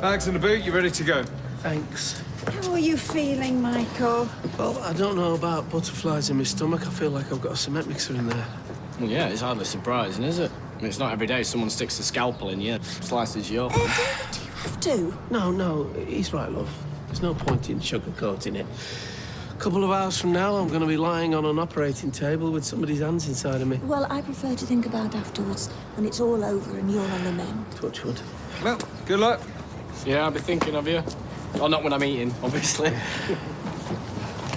Bags in the boot, you ready to go? Thanks. How are you feeling, Michael? Well, I don't know about butterflies in my stomach. I feel like I've got a cement mixer in there. Well, yeah, it's hardly surprising, is it? I mean, it's not every day someone sticks a scalpel in you, slices you up. Do you have to? No, he's right, love. There's no point in sugarcoating it. A couple of hours from now, I'm going to be lying on an operating table with somebody's hands inside of me. Well, I prefer to think about afterwards, when it's all over and you're on the mend. Touch wood. Well, good luck. Yeah, I'll be thinking of you. Or not when I'm eating, obviously.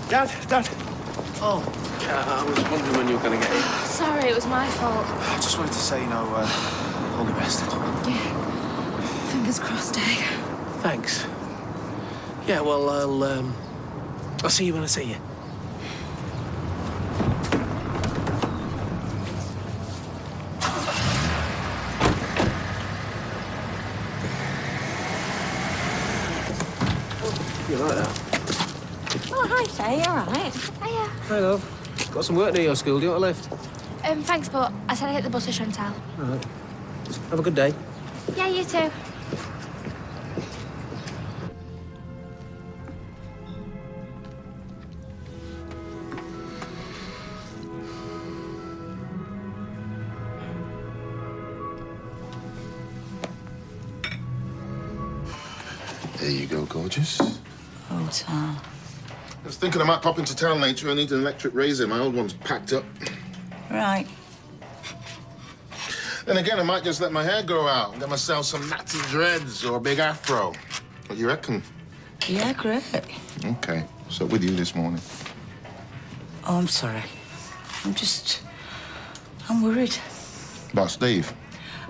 Dad. Oh, I was wondering when you were going to get in. Sorry, it was my fault. I just wanted to say, all the best. Yeah. Fingers crossed, eh? Thanks. Yeah, well, I'll see you when I see you. You like that? Oh, hi, Faye. You all right? Hiya. Hi, love. Got some work near your school. Do you want a lift? Thanks, but I said I'd hit the bus to Chantal. All right. Have a good day. Yeah, you too. There you go, gorgeous. Oh, Tom. I was thinking I might pop into town later. I need an electric razor. My old one's packed up. Right. Then again, I might just let my hair grow out and get myself some natty dreads or a big afro. What do you reckon? Yeah, great. Okay. So with you this morning. Oh, I'm sorry. I'm worried. About Steve?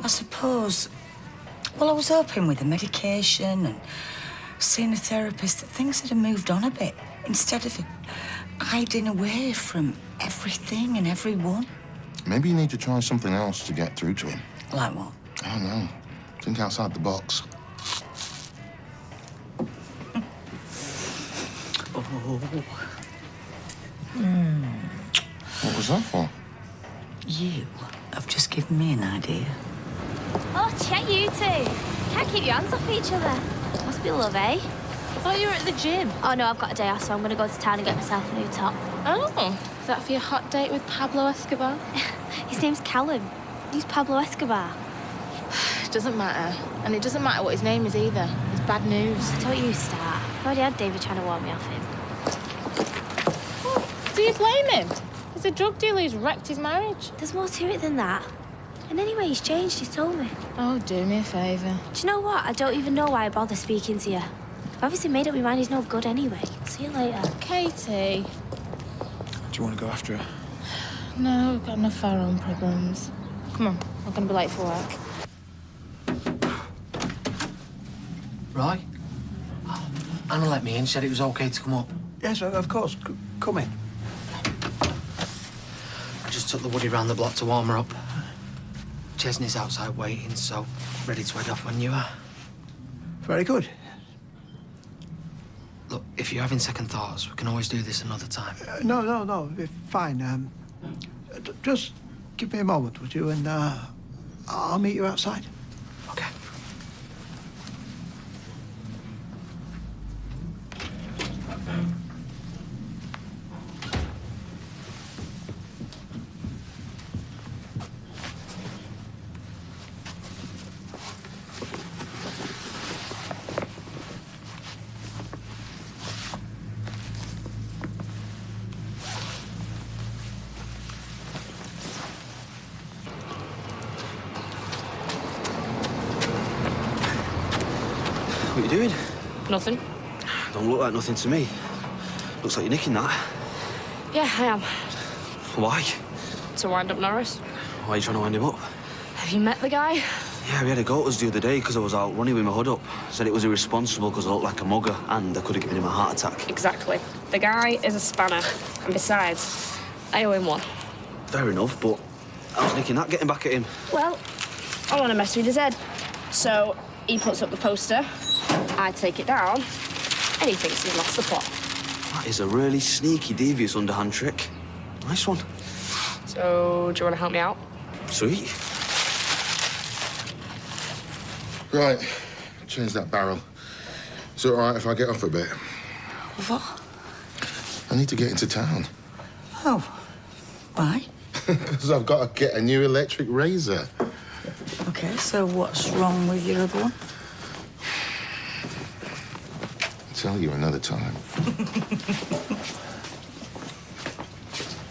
I suppose. Well, I was hoping with the medication and seeing a therapist that things had moved on a bit instead of hiding away from everything and everyone. Maybe you need to try something else to get through to him. Like what? I don't know. Think outside the box. What was that for? You have just given me an idea. Oh, check you two. Can't keep your hands off each other. Must be love, eh? I thought you were at the gym. Oh, no, I've got a day off, so I'm going to go to town and get myself a new top. Oh, is that for your hot date with Pablo Escobar? His name's Callum. Who's Pablo Escobar? It doesn't matter. And it doesn't matter what his name is either. It's bad news. Don't you start. I've already had David trying to warn me off him. Do you blame him? He's a drug dealer who's wrecked his marriage. There's more to it than that. And anyway, he's changed, he's told me. Oh, do me a favour. Do you know what? I don't even know why I bother speaking to you. I've obviously made up my mind he's no good anyway. See you later. Katie. Do you want to go after her? No, we've got enough of our own problems. Come on, I'm going to be late for work. Right. Anna let me in, said it was OK to come up. Yes, of course. Come in. I just took the Woody round the block to warm her up. Chesney's outside waiting, so ready to head off when you are. Very good. Look, if you're having second thoughts, we can always do this another time. No. Fine. Just give me a moment, would you? And I'll meet you outside. OK. What are you doing? Nothing. Don't look like nothing to me. Looks like you're nicking that. Yeah, I am. Why? To wind up Norris. Why are you trying to wind him up? Have you met the guy? Yeah, we had a go at us the other day because I was out running with my hood up. Said it was irresponsible because I looked like a mugger and I could have given him a heart attack. Exactly. The guy is a spanner. And besides, I owe him one. Fair enough, but how's nicking that getting back at him? Well, I want to mess with his head. So he puts up the poster, I take it down, and he thinks he's lost the plot. That is a really sneaky, devious underhand trick. Nice one. So, do you want to help me out? Sweet. Right. change that barrel. Is it all right if I get off a bit? What? I need to get into town. Oh. Why? Because I've got to get a new electric razor. OK, so what's wrong with your other one? I'll tell you another time.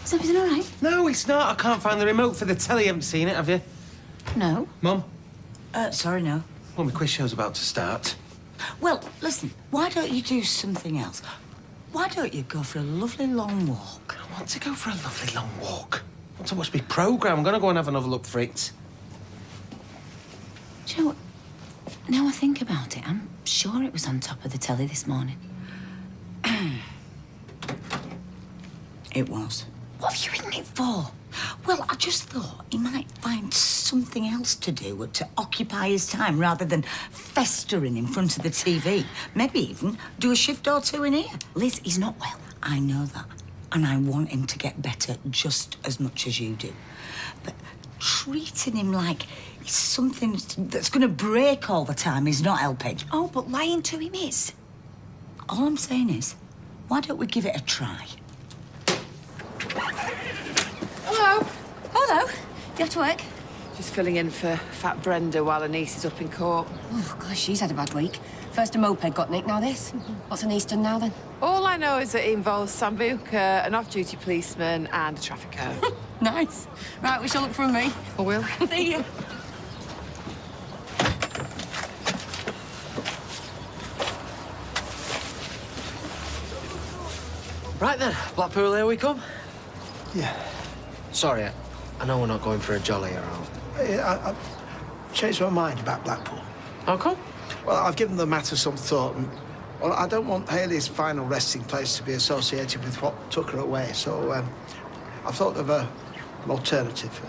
Is everything all right? No, it's not. I can't find the remote for the telly. You haven't seen it, have you? No. Mum? Sorry, no. Well, my quiz show's about to start. Well, listen, why don't you do something else? Why don't you go for a lovely long walk? I want to go for a lovely long walk. I want to watch my programme. I'm going to go and have another look for it. Do you know what? Now I think about it, I'm sure it was on top of the telly this morning. It was. What have you written it for? Well, I just thought he might find something else to do to occupy his time rather than festering in front of the TV. Maybe even do a shift or two in here. Liz, he's not well. I know that. And I want him to get better just as much as you do. But treating him like he's something that's going to break all the time is not helping. Oh, but lying to him is. All I'm saying is, why don't we give it a try? Hello. Hello. You have to work? Just filling in for Fat Brenda while her niece is up in court. Oh, gosh, she's had a bad week. First a moped got nicked, now this. What's her niece done now, then? All I know is that it involves Sambuca, an off-duty policeman, and a traffic code. Nice. Right, we shall look for me. I will. See you. Right then, Blackpool, here we come. Yeah. Sorry, I know we're not going for a jolly or all. I've changed my mind about Blackpool. How come? Well, I've given the matter some thought, and well, I don't want Haley's final resting place to be associated with what took her away. So I've thought of an alternative.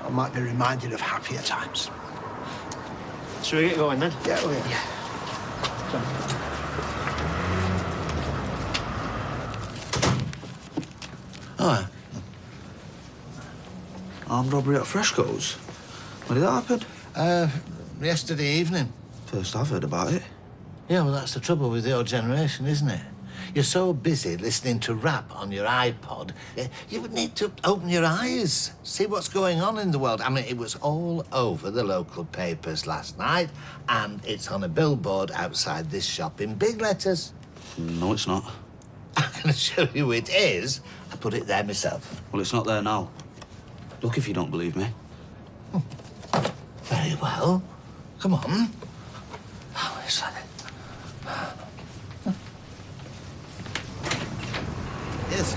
I might be reminded of happier times. Shall we get going then? Yeah, oh yeah. Oh, armed robbery at Fresco's? When did that happen? Yesterday evening. First I've heard about it. Yeah, well, that's the trouble with your generation, isn't it? You're so busy listening to rap on your iPod, you would need to open your eyes, see what's going on in the world. I mean, it was all over the local papers last night, and it's on a billboard outside this shop in big letters. No, it's not. I can assure you it is. I put it there myself. Well, it's not there now. Look if you don't believe me. Very well. Come on. Oh, is that it? Yes.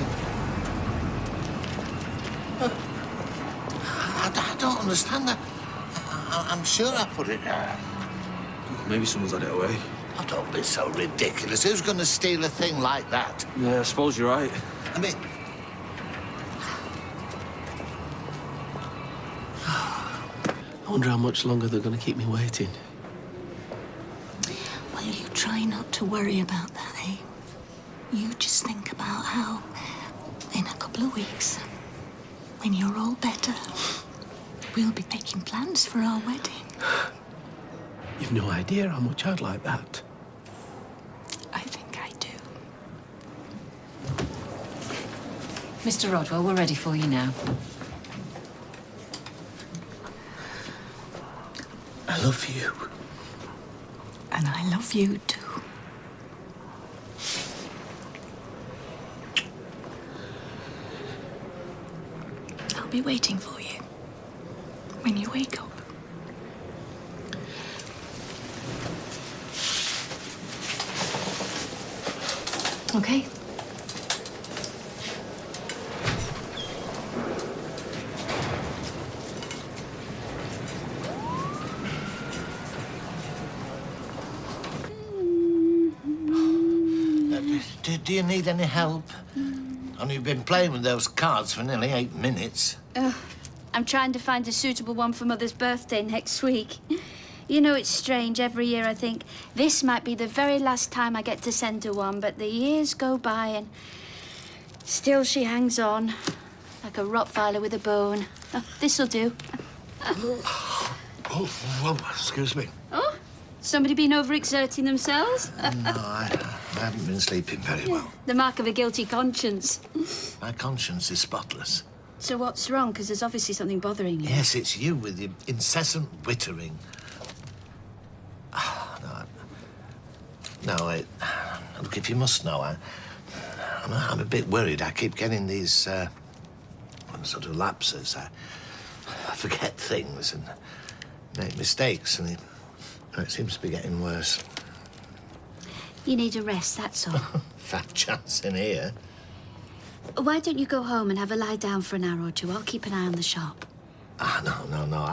I don't understand that. I'm sure I put it there. Maybe someone's had it away. Oh, don't be so ridiculous. Who's going to steal a thing like that? Yeah, I suppose you're right. I mean... I wonder how much longer they're going to keep me waiting. Well, you try not to worry about that, eh? You just think about how, in a couple of weeks, when you're all better, we'll be making plans for our wedding. You've no idea how much I'd like that. I think I do. Mr. Rodwell, we're ready for you now. I love you. And I love you, too. I'll be waiting for you when you wake up. Okay. Do you need any help? Only you've been playing with those cards for nearly 8 minutes. I'm trying to find a suitable one for Mother's birthday next week. You know, it's strange. Every year I think, this might be the very last time I get to send her one, but the years go by and still she hangs on, like a Rottweiler with a bone. Oh, this'll do. Oh, excuse me. Oh, Somebody been overexerting themselves? No, I haven't been sleeping very well. The mark of a guilty conscience. My conscience is spotless. So what's wrong? Because there's obviously something bothering you. Yes, it's you with your incessant wittering. No, look, if you must know, I'm a bit worried. I keep getting these sort of lapses. I forget things and make mistakes, and it seems to be getting worse. You need a rest, that's all. Fat chance in here. Why don't you go home and have a lie down for an hour or two? I'll keep an eye on the shop. No.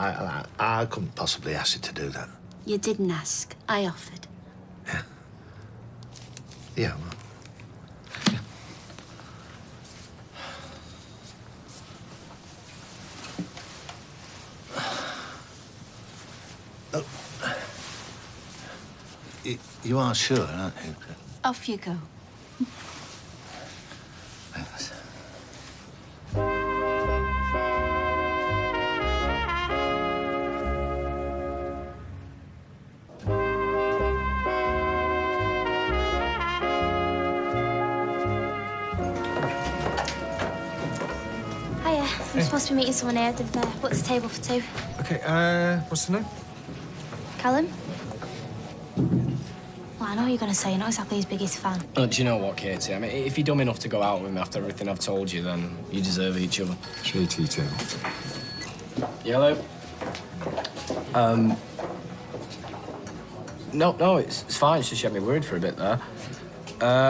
I couldn't possibly ask you to do that. You didn't ask. I offered. Yeah, well. You are sure, aren't you? Off you go. Thanks. Hiya. I'm supposed to be meeting someone here. They've booked the table for two. Okay, what's the name? Callum? Well, I know what you're going to say. You're not exactly his biggest fan. Do you know what, Katie? I mean, if you're dumb enough to go out with me after everything I've told you, then you deserve each other. Treaty too. Yellow? No, it's fine. It's just you had me worried for a bit there.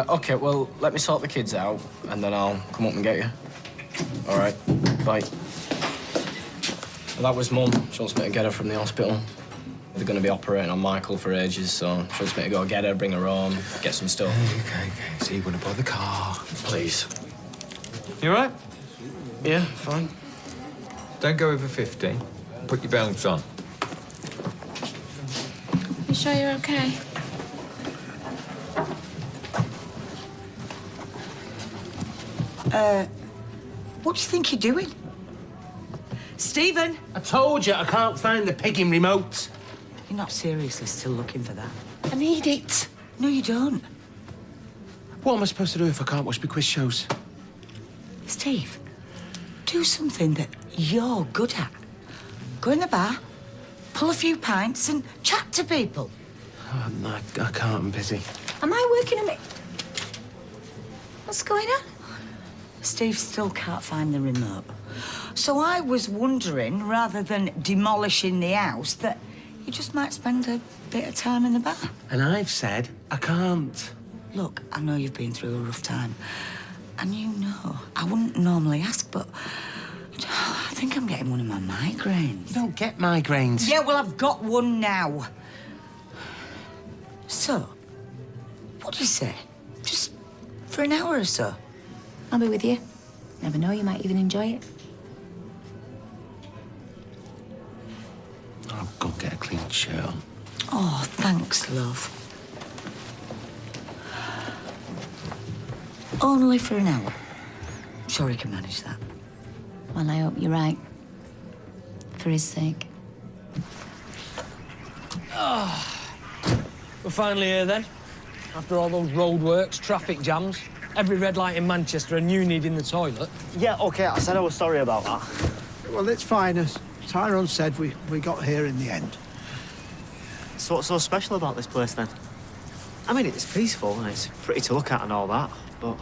OK, well, let me sort the kids out, and then I'll come up and get you. All right, bye. Well, that was Mum. She wants me to get her from the hospital. They're going to be operating on Michael for ages, so she wants me to go get her, bring her home, get some stuff. Okay. So you want to buy the car? Please. You all right? Yeah, fine. Don't go over 50. Put your balance on. You sure you're okay? What do you think you're doing? Stephen! I told you I can't find the pigging remote. You're not seriously still looking for that? I need it. No, you don't. What am I supposed to do if I can't watch my quiz shows? Steve, do something that you're good at. Go in the bar, pull a few pints and chat to people. Oh, no, I can't. I'm busy. Am I working a minute? What's going on? Steve still can't find the remote. So I was wondering, rather than demolishing the house, that you just might spend a bit of time in the bar. And I've said I can't. Look, I know you've been through a rough time. And you know, I wouldn't normally ask, but I think I'm getting one of my migraines. You don't get migraines. Yeah, well, I've got one now. So, what do you say? Just for an hour or so? I'll be with you. Never know, you might even enjoy it. I'll go get a clean shirt on. Oh, thanks, love. Only for an hour. I'm sure he can manage that. Well, I hope you're right. For his sake. We're finally here then. After all those roadworks, traffic jams, every red light in Manchester and you needing the toilet. Yeah, OK, I said I was sorry about that. Well, it's fine. As Tyrone said, we got here in the end. So what's so special about this place, then? I mean, it's peaceful and it's pretty to look at and all that, but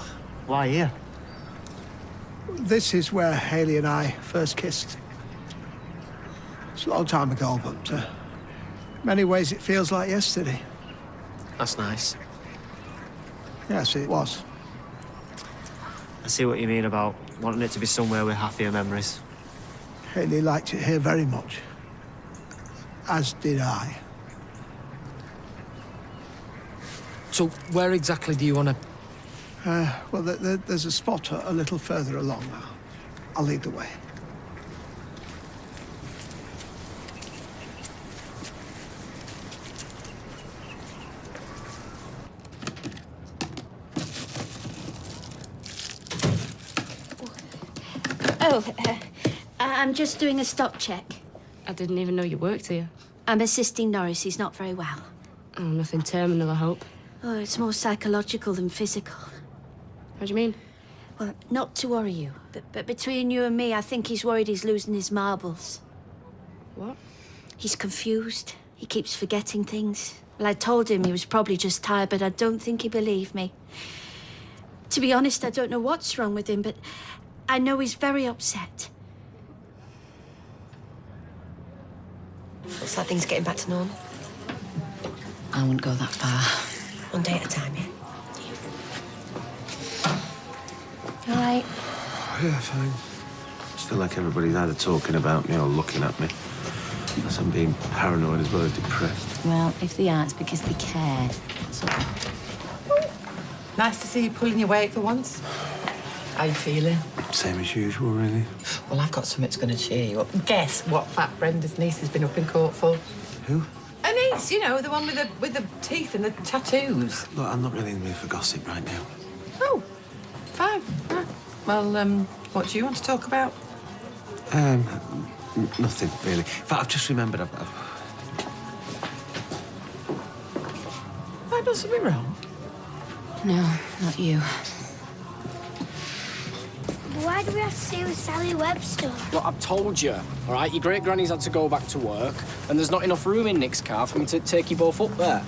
why here? This is where Hayley and I first kissed. It's a long time ago, but in many ways it feels like yesterday. That's nice. Yes, it was. I see what you mean about wanting it to be somewhere with happier memories. Hayley liked it here very much. As did I. So where exactly do you want to... Well, there's a spot a little further along. I'll lead the way. I'm just doing a stock check. I didn't even know you worked here. I'm assisting Norris. He's not very well. Oh, nothing terminal, I hope. Oh, it's more psychological than physical. What do you mean? Well, not to worry you, but between you and me, I think he's worried he's losing his marbles. What? He's confused. He keeps forgetting things. Well, I told him he was probably just tired, but I don't think he believed me. To be honest, I don't know what's wrong with him, but I know he's very upset. Looks like things are getting back to normal. I wouldn't go that far. One day at a time, yeah? All right. Yeah, fine. Just feel like everybody's either talking about me or looking at me. Unless I'm being paranoid as well as depressed. Well, if they are, it's because they care. So... Nice to see you pulling your weight for once. How you feeling? Same as usual, really. Well, I've got something that's going to cheer you up. Guess what Fat Brenda's niece has been up in court for? Who? Her niece, you know, the one with the teeth and the tattoos. Look, I'm not really in the mood for gossip right now. Oh, fine. Right. Well, what do you want to talk about? Nothing, really. In fact, I've just remembered Have I done something wrong? No, not you. Why do we have to stay with Sally Webster? Look, I've told you, all right? Your great-granny's had to go back to work, and there's not enough room in Nick's car for me to take you both up there.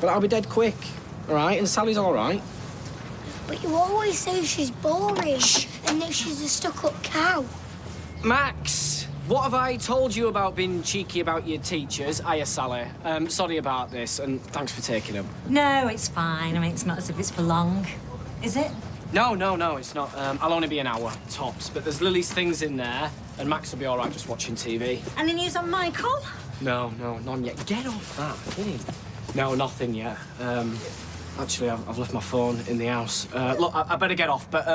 But I'll be dead quick, all right? And Sally's all right. But you always say she's boring and that she's a stuck-up cow. Max, what have I told you about being cheeky about your teachers? Hiya, Sally. Sorry about this, and thanks for taking them. No, it's fine. I mean, it's not as if it's for long, is it? No, it's not. I'll only be an hour, tops. But there's Lily's things in there, and Max will be all right just watching TV. Any news on Michael? No, none yet. Get off that, kid. No, nothing yet. Actually, I've left my phone in the house. Look, I better get off, but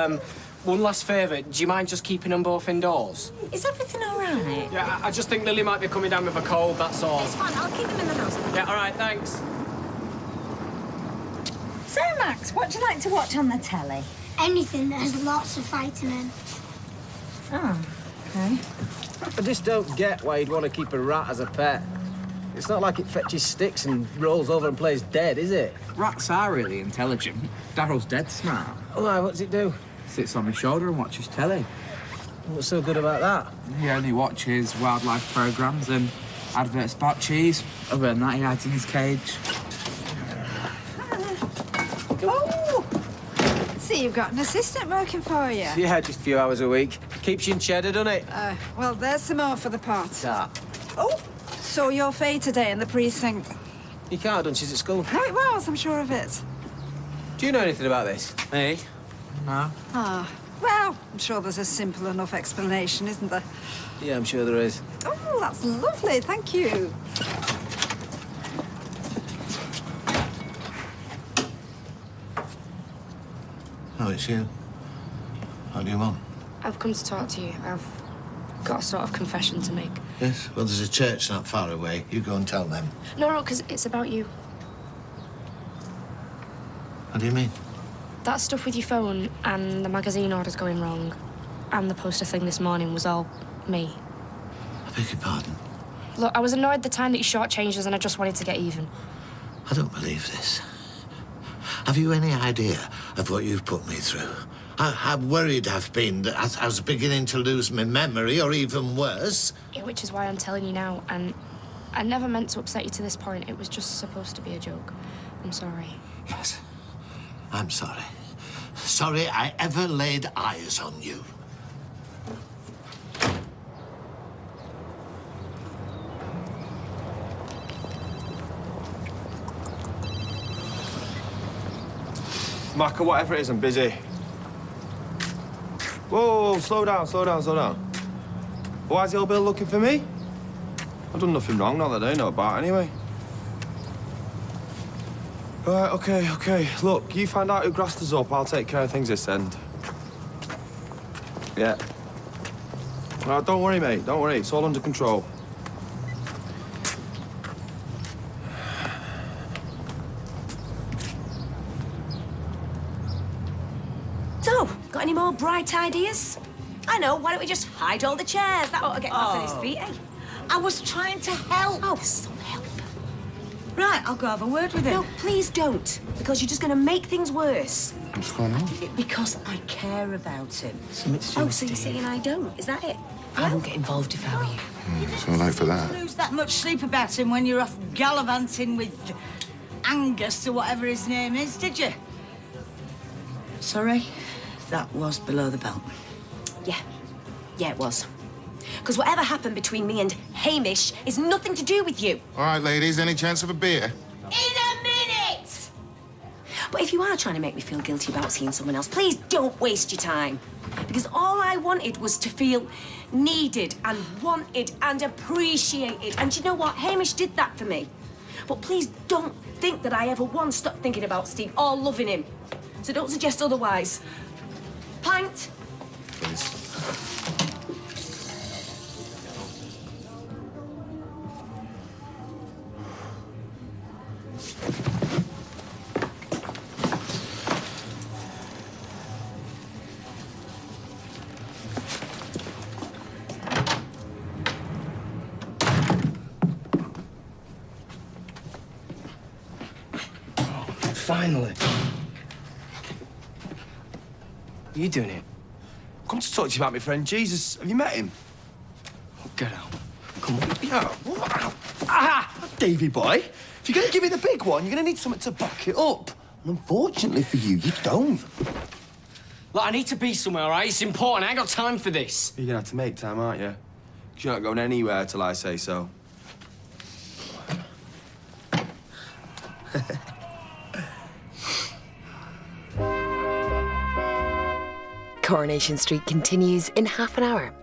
one last favour. Do you mind just keeping them both indoors? Is everything all right? Yeah, I just think Lily might be coming down with a cold, that's all. It's fine. I'll keep them in the house. Yeah, all right, thanks. So, Max, what do you like to watch on the telly? Anything that has lots of fighting in. Oh, okay. I just don't get why you'd want to keep a rat as a pet. It's not like it fetches sticks and rolls over and plays dead, is it? Rats are really intelligent. Darryl's dead smart. Why, what's it do? Sits on my shoulder and watches telly. What's so good about that? He only watches wildlife programmes and adverts about cheese. Other than that, he hides in his cage. Oh! See, you've got an assistant working for you. Yeah, just a few hours a week. Keeps you in cheddar, doesn't it? Well, there's some more for the pot. Ah. Oh, saw your Faye today in the precinct. You can't, done. She's at school. No, it was, I'm sure of it. Do you know anything about this? Me? No. Ah, well, I'm sure there's a simple enough explanation, isn't there? Yeah, I'm sure there is. Oh, that's lovely, thank you. Oh, it's you. What do you want? I've come to talk to you. I've got a sort of confession to make. Yes? Well, there's a church not far away. You go and tell them. No, because it's about you. What do you mean? That stuff with your phone and the magazine orders going wrong and the poster thing this morning was all me. I beg your pardon? Look, I was annoyed the time that you shortchanged us and I just wanted to get even. I don't believe this. Have you any idea of what you've put me through? How worried I've been that I was beginning to lose my memory, or even worse. Yeah, which is why I'm telling you now, and I never meant to upset you to this point. It was just supposed to be a joke. I'm sorry. Yes, I'm sorry. Sorry I ever laid eyes on you. Mac or whatever it is, I'm busy. Whoa, slow down. Why is the old Bill looking for me? I've done nothing wrong, not that I know about, anyway. Right, okay. Look, you find out who grassed us up, I'll take care of things this end. Yeah. Right, don't worry, mate, don't worry, it's all under control. So, got any more bright ideas? I know, why don't we just hide all the chairs? That ought to get him off his feet, eh? I was trying to help. Oh, some help. Right, I'll go have a word with him. No, please don't, because you're just going to make things worse. What's going on? Because I care about him. Oh, so you're saying I don't? Is that it? I wouldn't get involved if I were you. So late for that. Lose that much sleep about him when you're off gallivanting with Angus or whatever his name is, did you? Sorry, that was below the belt. Yeah. Yeah, it was. Because whatever happened between me and Hamish is nothing to do with you. All right, ladies, any chance of a beer? In a minute! But if you are trying to make me feel guilty about seeing someone else, please don't waste your time. Because all I wanted was to feel needed and wanted and appreciated. And you know what? Hamish did that for me. But please don't think that I ever once stopped thinking about Steve or loving him. So don't suggest otherwise. Pint? Please. Finally. Are you doing it? Come to talk to you about my friend Jesus. Have you met him? Get out. Come on. Yeah, what? Ah! Davy boy, if you're going to give me the big one, you're going to need something to back it up. And unfortunately for you, you don't. Look, I need to be somewhere, all right? It's important. I ain't got time for this. You're going to have to make time, aren't you? Because you're not going anywhere till I say so. Coronation Street continues in half an hour.